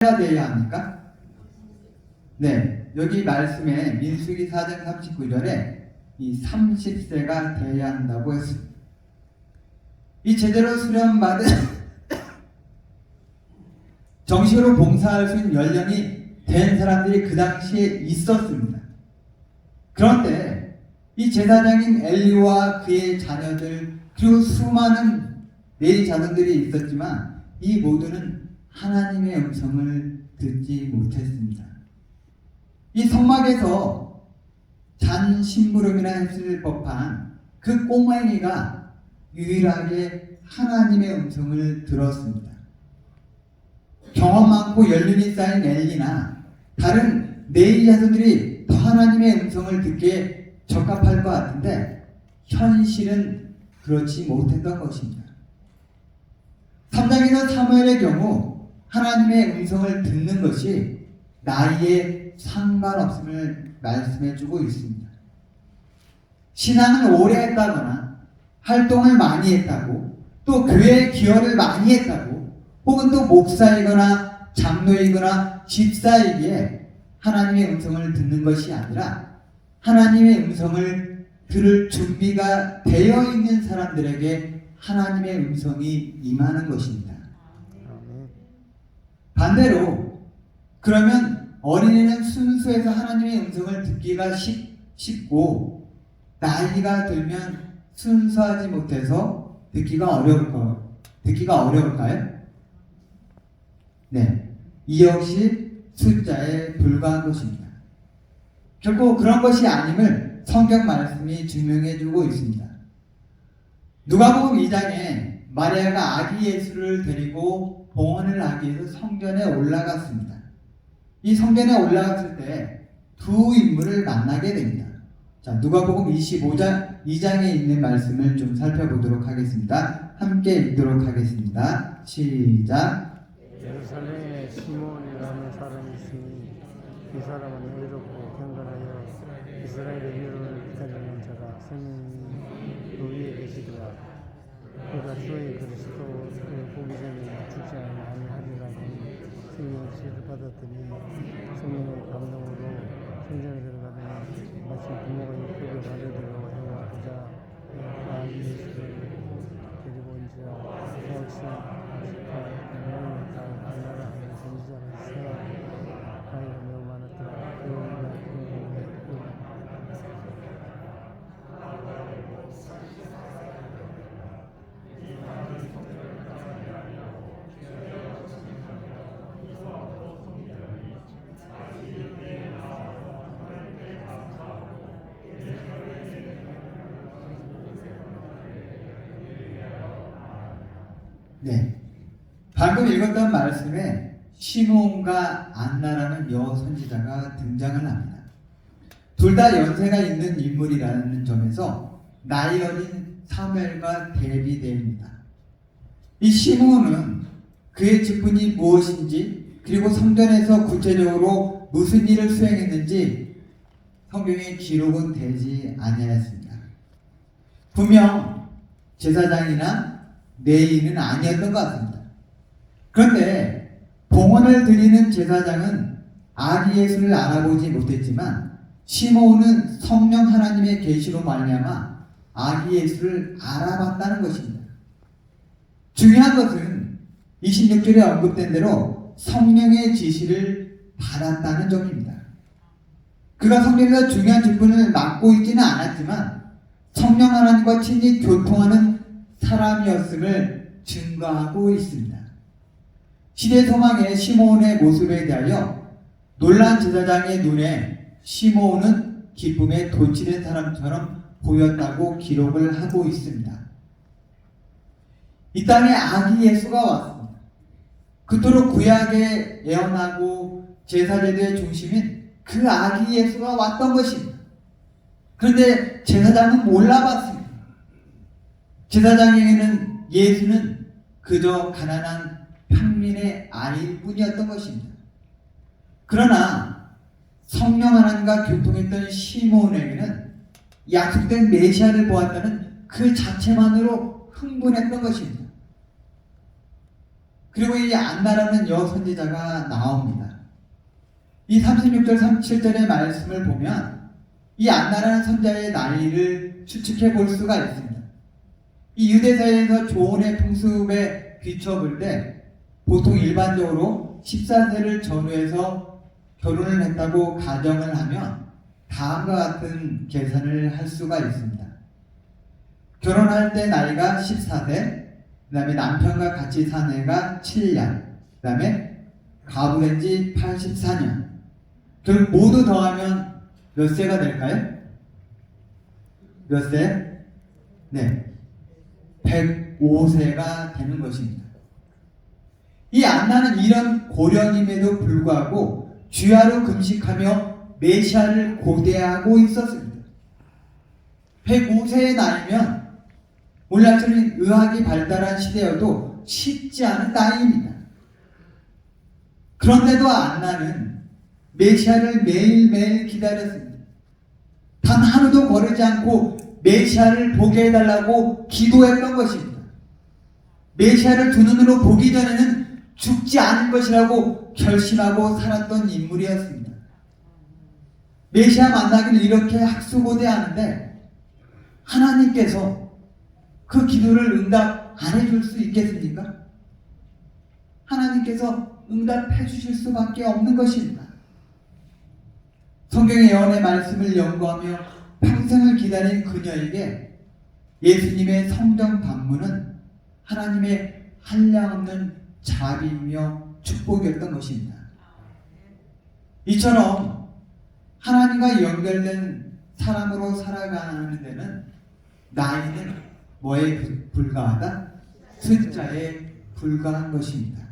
해야 돼야 합니까? 네, 여기 말씀에 민수기 4장 39절에 이 30세가 돼야 한다고 했습니다. 이 제대로 수련받은 정식으로 봉사할 수 있는 연령이 된 사람들이 그 당시에 있었습니다. 그런데 이 제사장인 엘리와 그의 자녀들 그리고 수많은 내리 자손들이 있었지만 이 모두는 하나님의 음성을 듣지 못했습니다. 이 성막에서 잔 심부름이나 했을 법한 그 꼬맹이가 유일하게 하나님의 음성을 들었습니다. 경험 많고 연륜이 쌓인 엘리나 다른 내리 자손들이 더 하나님의 음성을 듣기에 적합할 것 같은데 현실은 그렇지 못했던 것입니다. 3장에서 사무엘의 경우 하나님의 음성을 듣는 것이 나이에 상관없음을 말씀해주고 있습니다. 신앙을 오래 했다거나 활동을 많이 했다고 또 교회에 기여를 많이 했다고 혹은 또 목사이거나 장로이거나 집사이기에 하나님의 음성을 듣는 것이 아니라 하나님의 음성을 들을 준비가 되어 있는 사람들에게 하나님의 음성이 임하는 것입니다. 반대로 그러면 어린이는 순수해서 하나님의 음성을 듣기가 쉽고 나이가 들면 순수하지 못해서 듣기가 어려울까요? 네, 이 역시 숫자에 불과한 것입니다. 결국 그런 것이 아님을 성경 말씀이 증명해주고 있습니다. 누가복음 2장에 마리아가 아기 예수를 데리고 봉헌을 하기 위해서 성전에 올라갔습니다. 이 성전에 올라갔을 때 두 인물을 만나게 됩니다. 자, 누가복음 2장에 있는 말씀을 좀 살펴보도록 하겠습니다. 함께 읽도록 하겠습니다. 시작. 예루살렘에 시몬이라는 사람이 있으니 이 사람은 의롭고 경건하여 이스라엘의 위로를 기다리는 자가 성령 위에 계시더라. 그가 주의 그리스도를 보기 전에 죽지 아니하리라고 성령을 세례 받았더니 성령의 감동으로 성전에 들어가더니 마치 부모가 육급을 가려들어 해와 보자 아기 예수를 데리고 온지라 혹시 너는 다 안나라 하는 선지자가 있어 나이가 매우 많았더라. 네, 방금 읽었던 말씀에 시몬과 안나라는 여호 선지자가 등장을 합니다. 둘 다 연세가 있는 인물이라는 점에서 나이 어린 사무엘과 대비됩니다. 이 시몬은 그의 직분이 무엇인지 그리고 성전에서 구체적으로 무슨 일을 수행했는지 성경에 기록은 되지 아니하였습니다. 분명 제사장이나 내인은 아니었던 것 같습니다. 그런데 봉헌을 드리는 제사장은 아기 예수를 알아보지 못했지만 시몬은 성령 하나님의 계시로 말미암아 아기 예수를 알아봤다는 것입니다. 중요한 것은 26절에 언급된 대로 성령의 지시를 받았다는 점입니다. 그가 성전에서 중요한 직분을 맡고 있지는 않았지만 성령 하나님과 친히 교통하는 사람이었음을 증거하고 있습니다. 시대 소망의 시몬의 모습에 대하여 놀란 제사장의 눈에 시몬은 기쁨에 도취된 사람처럼 보였다고 기록을 하고 있습니다. 이 땅에 아기 예수가 왔습니다. 그토록 구약에 예언하고 제사제도의 중심인 그 아기 예수가 왔던 것입니다. 그런데 제사장은 몰라봤습니다. 제사장에게는 예수는 그저 가난한 평민의 아이일 뿐이었던 것입니다. 그러나 성령 하나님과 교통했던 시몬에게는 약속된 메시아를 보았다는 그 자체만으로 흥분했던 것입니다. 그리고 이 안나라는 여선지자가 나옵니다. 이 36절 37절의 말씀을 보면 이 안나라는 선자의 나이를 추측해 볼 수가 있습니다. 이 유대사회에서 조혼의 풍습에 비춰볼 때 보통 일반적으로 14세를 전후해서 결혼을 했다고 가정을 하면 다음과 같은 계산을 할 수가 있습니다. 결혼할 때 나이가 14세, 그 다음에 남편과 같이 산 애가 7년, 그 다음에 가부된 지 84년. 결국 모두 더하면 몇 세가 될까요? 몇 세? 네, 105세가 되는 것입니다. 이 안나는 이런 고령임에도 불구하고 주야로 금식하며 메시아를 고대하고 있었습니다. 105세의 나이면 오늘날처럼 의학이 발달한 시대여도 쉽지 않은 나이입니다. 그런데도 안나는 메시아를 매일매일 기다렸습니다. 단 하루도 거르지 않고 메시아를 보게 해달라고 기도했던 것입니다. 메시아를 두 눈으로 보기 전에는 죽지 않을 것이라고 결심하고 살았던 인물이었습니다. 메시아 만나기를 이렇게 학수고대하는데 하나님께서 그 기도를 응답 안 해줄 수 있겠습니까? 하나님께서 응답해 주실 수밖에 없는 것입니다. 성경의 예언의 말씀을 연구하며 평생을 기다린 그녀에게 예수님의 성경 방문은 하나님의 한량없는 자비이며 축복이었던 것입니다. 이처럼 하나님과 연결된 사람으로 살아가는 데는 나이는 뭐에 불과하다? 숫자에 불과한 것입니다.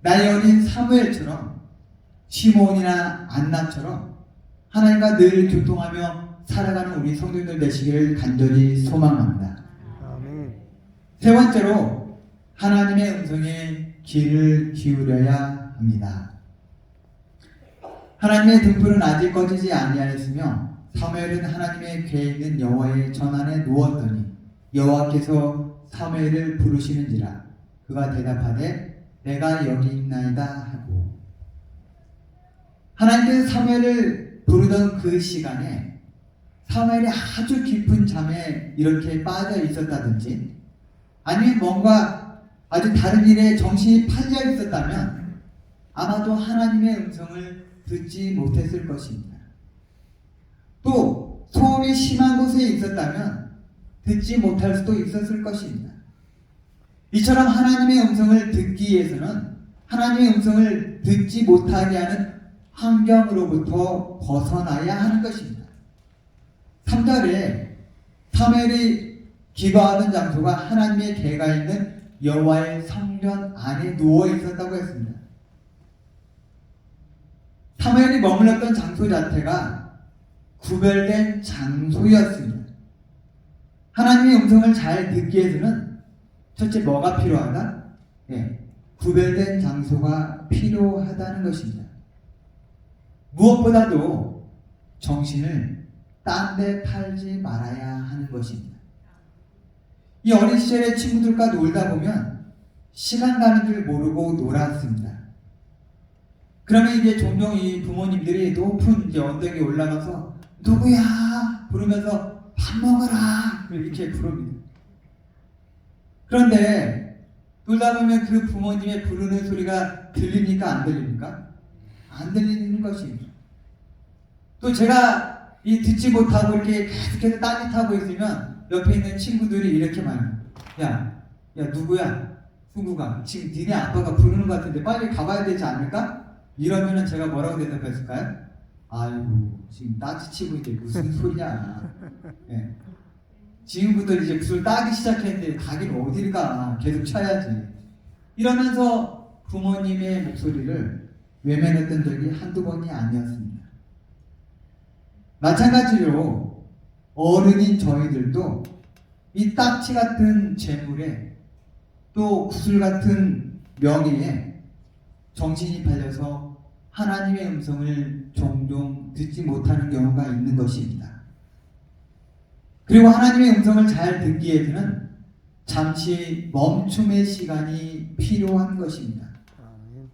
나이 어린 사무엘처럼 시몬이나 안나처럼 하나님과 늘 교통하며 살아가는 우리 성도님들 되시기를 간절히 소망합니다. 아멘. 세 번째로 하나님의 음성에 귀를 기울여야 합니다. 하나님의 등불은 아직 꺼지지 아니하였으며 사무엘은 하나님의 궤에 있는 여호와의 전 안에 누웠더니 여호와께서 사무엘을 부르시는지라 그가 대답하되 내가 여기 있나이다 하고. 하나님께서 사무엘을 부르던 그 시간에 사무엘이 아주 깊은 잠에 이렇게 빠져 있었다든지 아니면 뭔가 아주 다른 일에 정신이 팔려 있었다면 아마도 하나님의 음성을 듣지 못했을 것입니다. 또 소음이 심한 곳에 있었다면 듣지 못할 수도 있었을 것입니다. 이처럼 하나님의 음성을 듣기 위해서는 하나님의 음성을 듣지 못하게 하는 환경으로부터 벗어나야 하는 것입니다. 3절에 사무엘이 기거하던 장소가 하나님의 궤가 있는 여호와의 성전 안에 누워 있었다고 했습니다. 사무엘이 머물렀던 장소 자체가 구별된 장소였습니다. 하나님의 음성을 잘 듣기 위해서는 첫째 뭐가 필요하다? 구별된 장소가 필요하다는 것입니다. 무엇보다도 정신을 딴 데 팔지 말아야 하는 것입니다. 이 어린 시절에 친구들과 놀다 보면 시간 가는 줄 모르고 놀았습니다. 그러면 이제 종종 이 부모님들이 높은 이제 언덕에 올라가서 누구야 부르면서 밥 먹어라 이렇게 부릅니다. 그런데 놀다 보면 그 부모님의 부르는 소리가 들립니까 안 들립니까? 안 들리는 것입니다. 또 제가 이 듣지 못하고 이렇게 계속해서 딴짓하고 있으면 옆에 있는 친구들이 이렇게 말해요. 야 누구야? 승구가 지금 니네 아빠가 부르는 것 같은데 빨리 가봐야 되지 않을까? 이러면은 제가 뭐라고 대답했을까요? 아이고 지금 따지치고 이제 무슨 소리냐. 지금부터 이제 술 따기 시작했는데 가긴 어딜 가. 계속 쳐야지. 이러면서 부모님의 목소리를 외면했던 적이 한두 번이 아니었습니다. 마찬가지로 어른인 저희들도 이 딱지 같은 재물에 또 구슬 같은 명예에 정신이 팔려서 하나님의 음성을 종종 듣지 못하는 경우가 있는 것입니다. 그리고 하나님의 음성을 잘 듣기 위해서는 잠시 멈춤의 시간이 필요한 것입니다. 아멘.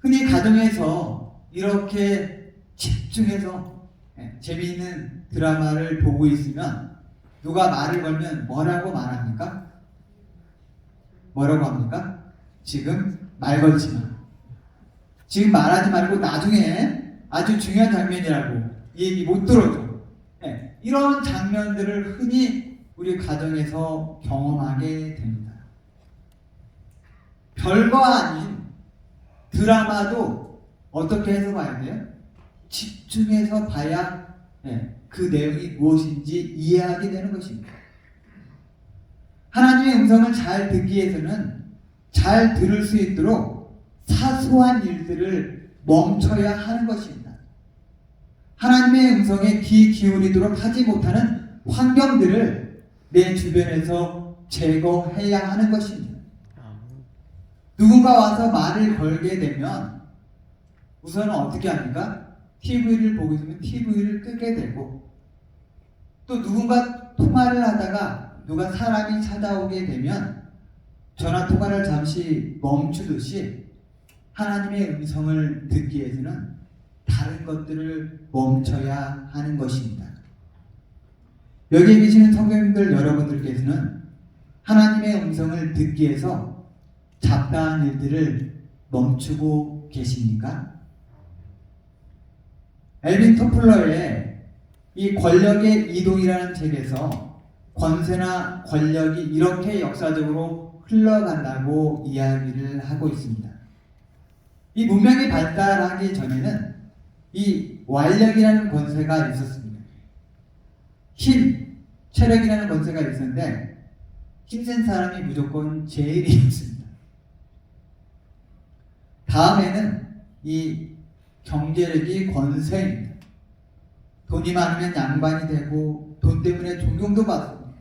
흔히 가정에서 이렇게 집중해서 재미있는 드라마를 보고 있으면 누가 말을 걸면 뭐라고 말합니까? 뭐라고 합니까? 지금 말 걸지 마. 지금 말하지 말고 나중에 아주 중요한 장면이라고 이 얘기 못 들어줘. 이런 장면들을 흔히 우리 가정에서 경험하게 됩니다. 별거 아닌 드라마도 어떻게 해서 봐야 돼요? 집중해서 봐야 그 내용이 무엇인지 이해하게 되는 것입니다. 하나님의 음성을 잘 듣기 위해서는 잘 들을 수 있도록 사소한 일들을 멈춰야 하는 것입니다. 하나님의 음성에 귀 기울이도록 하지 못하는 환경들을 내 주변에서 제거해야 하는 것입니다. 누군가 와서 말을 걸게 되면 우선은 어떻게 합니까? TV를 보고 있으면 TV를 끄게 되고, 또 누군가 통화를 하다가 누가 사람이 찾아오게 되면 전화 통화를 잠시 멈추듯이 하나님의 음성을 듣기 위해서는 다른 것들을 멈춰야 하는 것입니다. 여기에 계시는 성도님들 여러분들께서는 하나님의 음성을 듣기 위해서 잡다한 일들을 멈추고 계십니까? 엘빈 토플러의 이 권력의 이동이라는 책에서 권세나 권력이 이렇게 역사적으로 흘러간다고 이야기를 하고 있습니다. 이 문명이 발달하기 전에는 이 완력이라는 권세가 있었습니다. 힘, 체력이라는 권세가 있었는데 힘센 사람이 무조건 제일이었습니다. 다음에는 이 경제력이 권세입니다. 돈이 많으면 양반이 되고 돈 때문에 존경도 받습니다.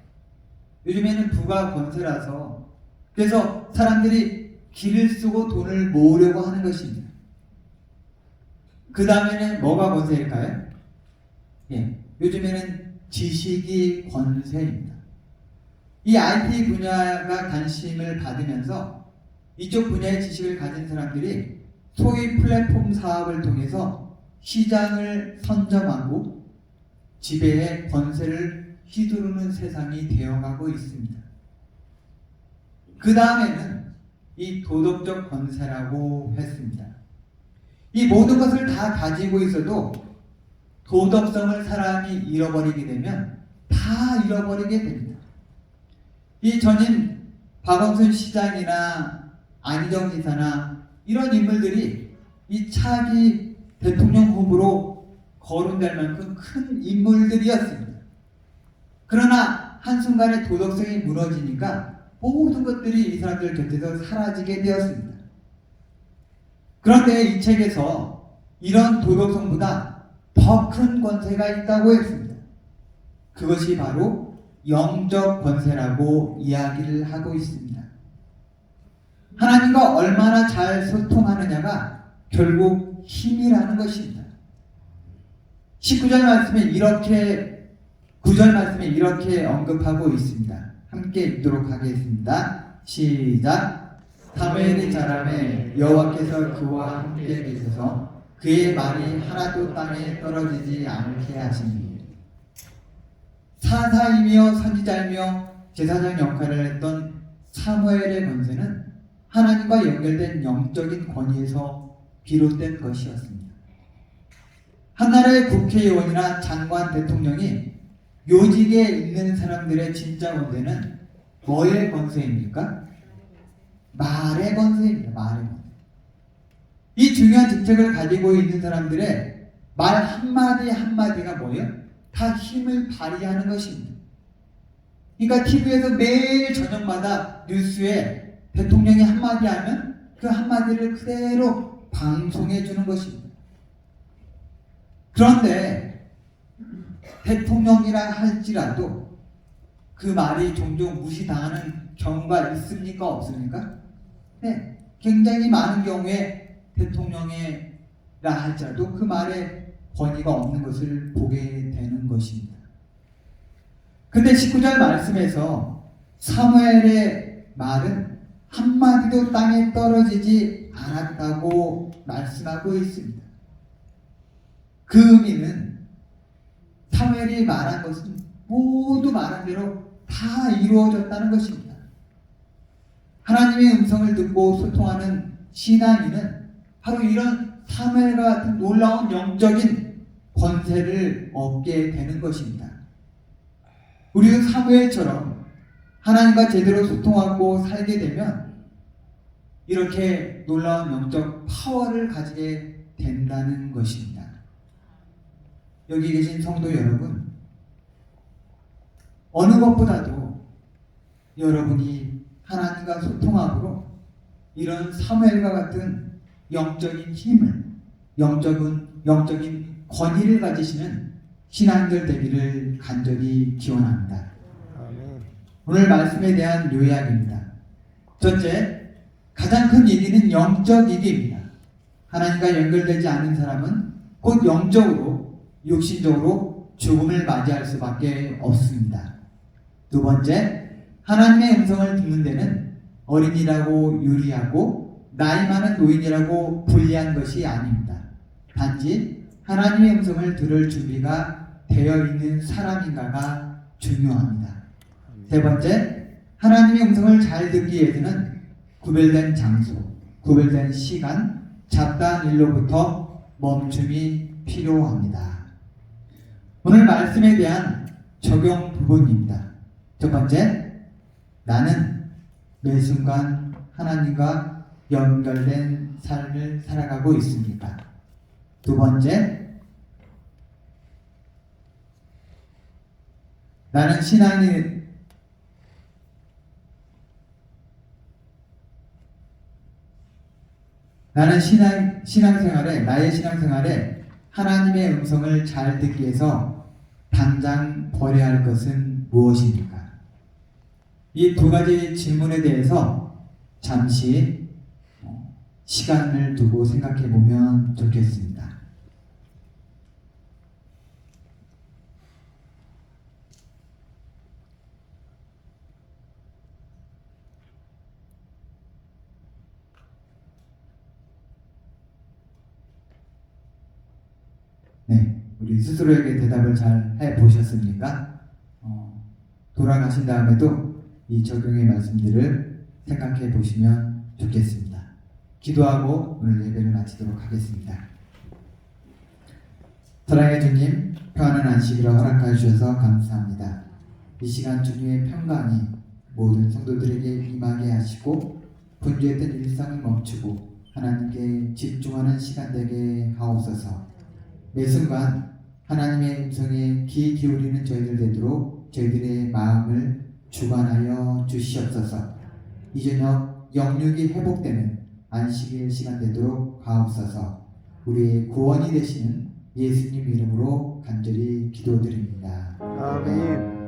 요즘에는 부가 권세라서 그래서 사람들이 길을 쓰고 돈을 모으려고 하는 것입니다. 그 다음에는 뭐가 권세일까요? 요즘에는 지식이 권세입니다. 이 IT 분야가 관심을 받으면서 이쪽 분야의 지식을 가진 사람들이 소위 플랫폼 사업을 통해서 시장을 선점하고 지배의 권세를 휘두르는 세상이 되어가고 있습니다. 그 다음에는 이 도덕적 권세라고 했습니다. 이 모든 것을 다 가지고 있어도 도덕성을 사람이 잃어버리게 되면 다 잃어버리게 됩니다. 이 전임 박원순 시장이나 안희정 지사나 이런 인물들이 이 차기 대통령 후보로 거론될 만큼 큰 인물들이었습니다. 그러나 한순간에 도덕성이 무너지니까 모든 것들이 이 사람들 곁에서 사라지게 되었습니다. 그런데 이 책에서 이런 도덕성보다 더 큰 권세가 있다고 했습니다. 그것이 바로 영적 권세라고 이야기를 하고 있습니다. 하나님과 얼마나 잘 소통하느냐가 결국 힘이라는 것입니다. 19절 말씀에 이렇게 9절 말씀에 이렇게 언급하고 있습니다. 함께 읽도록 하겠습니다. 시작. 사무엘이 자라매 여호와께서 그와 함께 계셔서 그의 말이 하나도 땅에 떨어지지 않게 하시니 사사이며 선지자이며 제사장 역할을 했던 사무엘의 권세는 하나님과 연결된 영적인 권위에서 비롯된 것이었습니다. 한 나라의 국회의원이나 장관, 대통령이 요직에 있는 사람들의 진짜 권세는 뭐의 권세입니까? 말의 권세입니다. 말의 권세. 이 중요한 직책을 가지고 있는 사람들의 말 한마디 한마디가 뭐예요? 다 힘을 발휘하는 것입니다. 그러니까 TV에서 매일 저녁마다 뉴스에 대통령이 한마디 하면 그 한마디를 그대로 방송해 주는 것입니다. 그런데 대통령이라 할지라도 그 말이 종종 무시당하는 경우가 있습니까? 없습니까? 네, 굉장히 많은 경우에 대통령이라 할지라도 그 말에 권위가 없는 것을 보게 되는 것입니다. 근데 19절 말씀에서 사무엘의 말은 한마디도 땅에 떨어지지 않았다고 말씀하고 있습니다. 그 의미는 사무엘이 말한 것은 모두 말한 대로 다 이루어졌다는 것입니다. 하나님의 음성을 듣고 소통하는 신앙인은 바로 이런 사무엘과 같은 놀라운 영적인 권세를 얻게 되는 것입니다. 우리도 사무엘처럼 하나님과 제대로 소통하고 살게 되면 이렇게 놀라운 영적 파워를 가지게 된다는 것입니다. 여기 계신 성도 여러분, 어느 것보다도 여러분이 하나님과 소통함으로 이런 사무엘과 같은 영적인 힘을, 영적인 권위를 가지시는 신앙들 되기를 간절히 기원합니다. 아멘. 오늘 말씀에 대한 요약입니다. 첫째, 가장 큰 위기는 영적 위기입니다. 하나님과 연결되지 않은 사람은 곧 영적으로, 육신적으로 죽음을 맞이할 수밖에 없습니다. 두 번째, 하나님의 음성을 듣는 데는 어린이라고 유리하고 나이 많은 노인이라고 불리한 것이 아닙니다. 단지 하나님의 음성을 들을 준비가 되어 있는 사람인가가 중요합니다. 세 번째, 하나님의 음성을 잘 듣기 위해서는 구별된 장소, 구별된 시간, 잡다한 일로부터 멈춤이 필요합니다. 오늘 말씀에 대한 적용 부분입니다. 첫 번째, 나는 매 순간 하나님과 연결된 삶을 살아가고 있습니까? 두 번째, 나는 나의 신앙생활에 하나님의 음성을 잘 듣기 위해서 당장 버려야 할 것은 무엇입니까? 이 두 가지 질문에 대해서 잠시 시간을 두고 생각해 보면 좋겠습니다. 네, 우리 스스로에게 대답을 잘 해보셨습니까? 돌아가신 다음에도 이 적용의 말씀들을 생각해 보시면 좋겠습니다. 기도하고 오늘 예배를 마치도록 하겠습니다. 사랑의 주님, 평안한 안식일을 허락하여 주셔서 감사합니다. 이 시간 주님의 평강이 모든 성도들에게 임하게 하시고 분주했던 일상을 멈추고 하나님께 집중하는 시간 되게 하옵소서. 매 순간 하나님의 음성에 귀 기울이는 저희들 되도록 저희들의 마음을 주관하여 주시옵소서. 이 저녁 영육이 회복되는 안식일 시간 되도록 하옵소서. 우리의 구원이 되시는 예수님 이름으로 간절히 기도드립니다. 아멘.